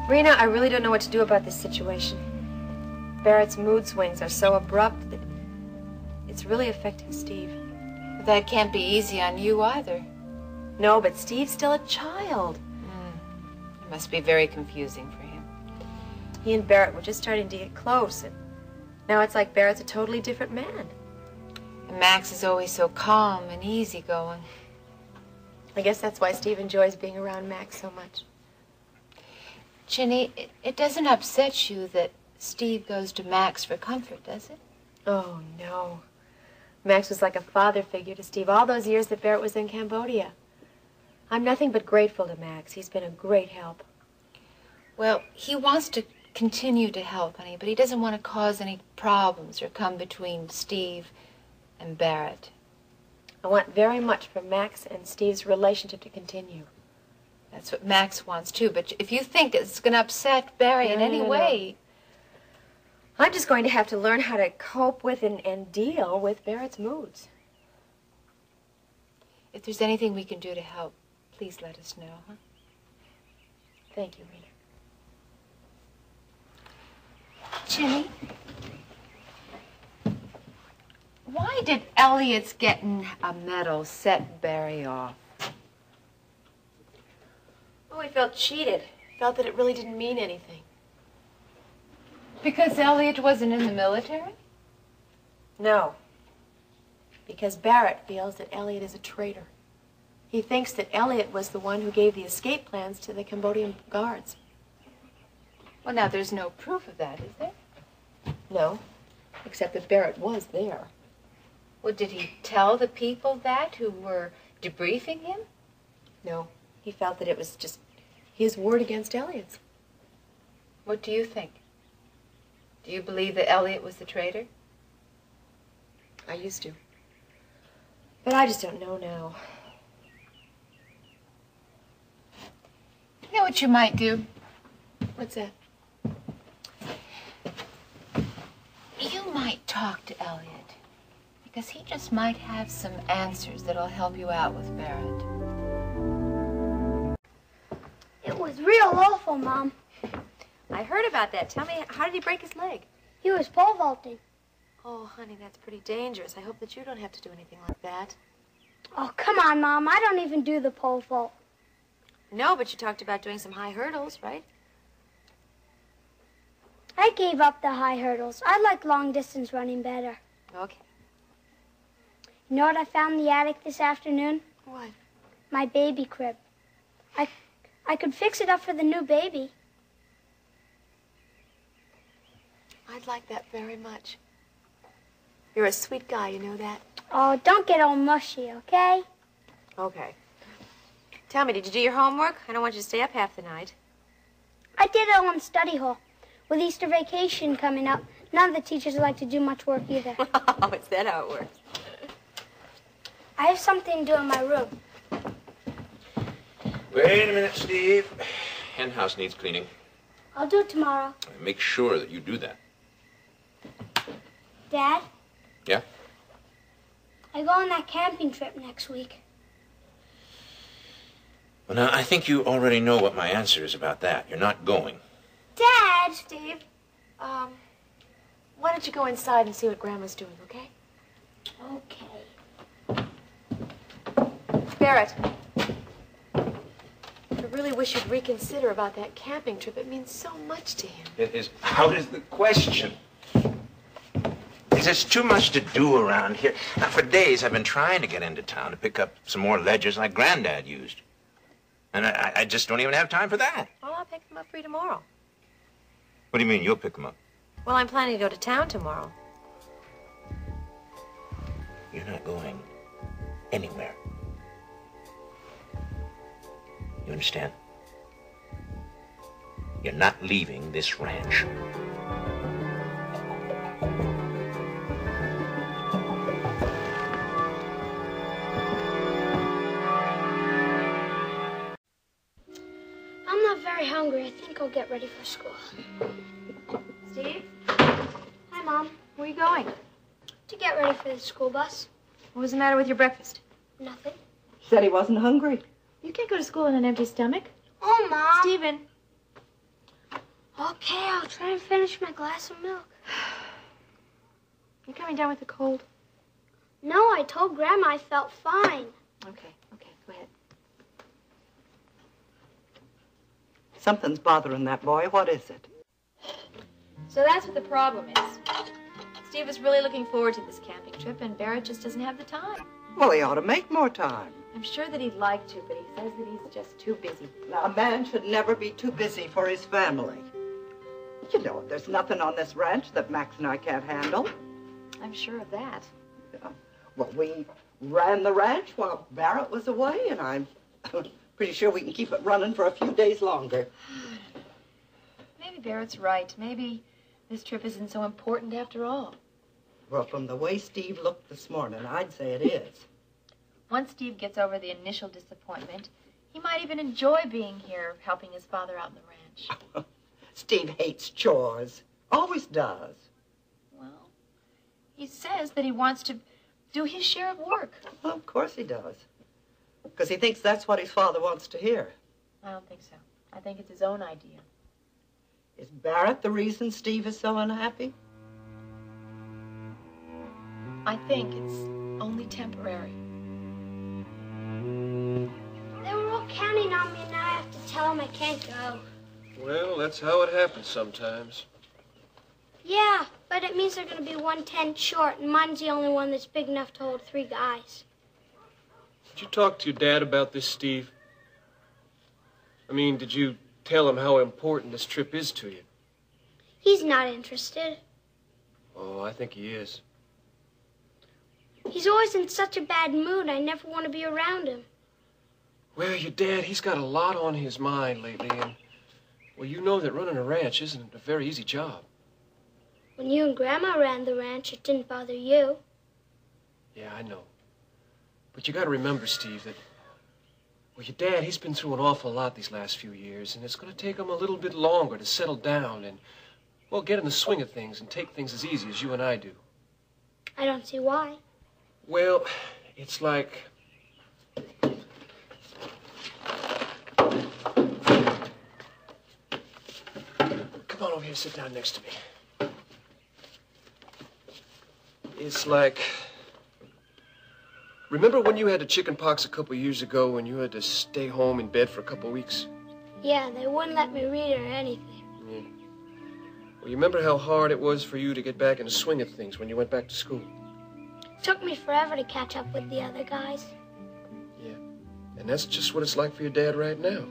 Rena, I really don't know what to do about this situation. Barrett's mood swings are so abrupt that it's really affecting Steve. But that can't be easy on you either. No, but Steve's still a child. It must be very confusing for him. He and Barrett were just starting to get close, and now it's like Barrett's a totally different man. And Max is always so calm and easygoing. I guess that's why Steve enjoys being around Max so much. Ginny, it doesn't upset you that Steve goes to Max for comfort, does it? Oh, no. Max was like a father figure to Steve all those years that Barrett was in Cambodia. I'm nothing but grateful to Max. He's been a great help. Well, he wants to continue to help, honey, but he doesn't want to cause any problems or come between Steve and Barrett. I want very much for Max and Steve's relationship to continue. That's what Max wants, too. But if you think it's going to upset Barry in any way... I'm just going to have to learn how to cope with and deal with Barrett's moods. If there's anything we can do to help, please let us know, huh? Thank you, Rena. Ginny, why did Elliot's getting a medal set Barry off? Oh, he felt cheated. Felt that it really didn't mean anything. Because Elliot wasn't in the military? No. Because Barrett feels that Elliot is a traitor. He thinks that Elliot was the one who gave the escape plans to the Cambodian guards. Well, now, there's no proof of that, is there? No, except that Barrett was there. Well, did he tell the people that who were debriefing him? No, he felt that it was just his word against Elliot's. What do you think? Do you believe that Elliot was the traitor? I used to. But I just don't know now. You know what you might do? What's that? You might talk to Elliot. Because he just might have some answers that'll help you out with Barrett. It was real awful, Mom. I heard about that. Tell me, how did he break his leg? He was pole vaulting. Oh, honey, that's pretty dangerous. I hope that you don't have to do anything like that. Oh, come on, Mom. I don't even do the pole vault. No, but you talked about doing some high hurdles, right? I gave up the high hurdles. I like long-distance running better. Okay. You know what I found in the attic this afternoon? What? My baby crib. I could fix it up for the new baby. I'd like that very much. You're a sweet guy, you know that? Oh, don't get all mushy, okay? Okay. Tell me, did you do your homework? I don't want you to stay up half the night. I did it all in study hall. With Easter vacation coming up, none of the teachers like to do much work either. Oh, is that how it works? I have something to do in my room. Wait a minute, Steve. Hen house needs cleaning. I'll do it tomorrow. Make sure that you do that. Dad? Yeah? I go on that camping trip next week. Well, now, I think you already know what my answer is about that. You're not going. Dad! Steve, why don't you go inside and see what Grandma's doing, okay? Okay. Barrett, I really wish you'd reconsider about that camping trip. It means so much to him. It is out of the question. There's too much to do around here. Now, for days, I've been trying to get into town to pick up some more ledgers like Granddad used. And I just don't even have time for that. Well, I'll pick them up for you tomorrow. What do you mean, you'll pick them up? Well, I'm planning to go to town tomorrow. You're not going anywhere. You understand? You're not leaving this ranch. I'm not very hungry. I think I'll get ready for school. Steve? Hi, Mom. Where are you going? To get ready for the school bus. What was the matter with your breakfast? Nothing. Said he wasn't hungry. You can't go to school on an empty stomach. Oh, Mom. Stephen. Okay, I'll try and finish my glass of milk. You coming down with a cold? No, I told Grandma I felt fine. Okay, go ahead. Something's bothering that boy. What is it? So that's what the problem is. Steve is really looking forward to this camping trip, and Barrett just doesn't have the time. Well, he ought to make more time. I'm sure that he'd like to, but he says that he's just too busy. Now, a man should never be too busy for his family. You know, there's nothing on this ranch that Max and I can't handle. I'm sure of that. Yeah. Well, we ran the ranch while Barrett was away, and I'm pretty sure we can keep it running for a few days longer. Maybe Barrett's right. Maybe this trip isn't so important after all. Well, from the way Steve looked this morning, I'd say it is. Once Steve gets over the initial disappointment, he might even enjoy being here, helping his father out in the ranch. Steve hates chores. Always does. Well, he says that he wants to do his share of work. Well, of course he does. Because he thinks that's what his father wants to hear. I don't think so. I think it's his own idea. Is Barrett the reason Steve is so unhappy? I think it's only temporary. They were all counting on me, and now I have to tell them I can't go. Well, that's how it happens sometimes. Yeah, but it means they're going to be 1 tent short, and mine's the only one that's big enough to hold 3 guys. Did you talk to your dad about this, Steve? I mean, did you tell him how important this trip is to you? He's not interested. Oh, I think he is. He's always in such a bad mood, I never want to be around him. Well, your dad, he's got a lot on his mind lately, and, well, you know that running a ranch isn't a very easy job. When you and Grandma ran the ranch, it didn't bother you. Yeah, I know. But you got to remember, Steve, that, well, your dad, he's been through an awful lot these last few years, and it's going to take him a little bit longer to settle down and, well, get in the swing of things and take things as easy as you and I do. I don't see why. Well, it's like... Come on over here, sit down next to me. It's like... Remember when you had the chicken pox a couple years ago and you had to stay home in bed for a couple weeks? Yeah, they wouldn't let me read or anything. Yeah. Well, you remember how hard it was for you to get back in the swing of things when you went back to school? It took me forever to catch up with the other guys. Yeah. And that's just what it's like for your dad right now.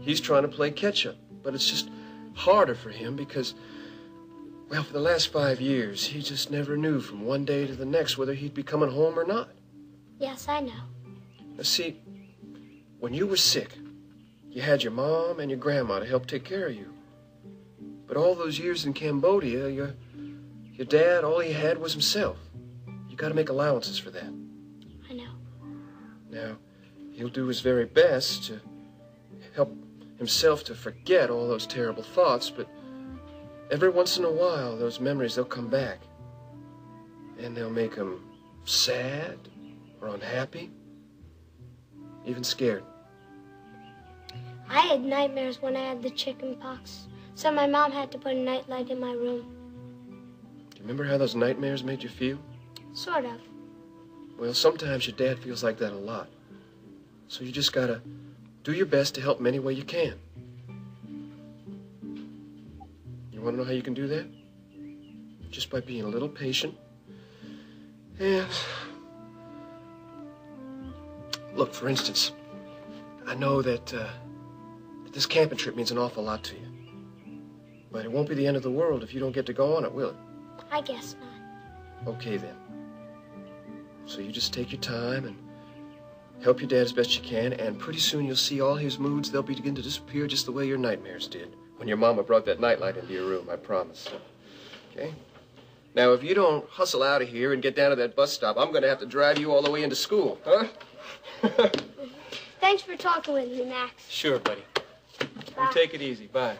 He's trying to play catch-up, but it's just harder for him because, well, for the last 5 years, he just never knew from one day to the next whether he'd be coming home or not. Yes, I know. Now, see, when you were sick, you had your mom and your grandma to help take care of you. But all those years in Cambodia, your dad, all he had was himself. You got to make allowances for that. I know. Now, he'll do his very best to help himself to forget all those terrible thoughts, but every once in a while, those memories, they'll come back. And they'll make him sad or unhappy, even scared. I had nightmares when I had the chicken pox, so my mom had to put a nightlight in my room. Do you remember how those nightmares made you feel? Sort of. Well, sometimes your dad feels like that a lot. So you just gotta do your best to help him any way you can. You wanna know how you can do that? Just by being a little patient. And look, for instance, I know that this camping trip means an awful lot to you. But it won't be the end of the world if you don't get to go on it, will it? I guess not. Okay, then. So you just take your time and help your dad as best you can, and pretty soon you'll see all his moods, they'll begin to disappear just the way your nightmares did when your mama brought that nightlight into your room, I promise. Okay? Now, if you don't hustle out of here and get down to that bus stop, I'm going to have to drive you all the way into school, huh? Thanks for talking with me, Max. Sure, buddy. Bye. You take it easy. Bye.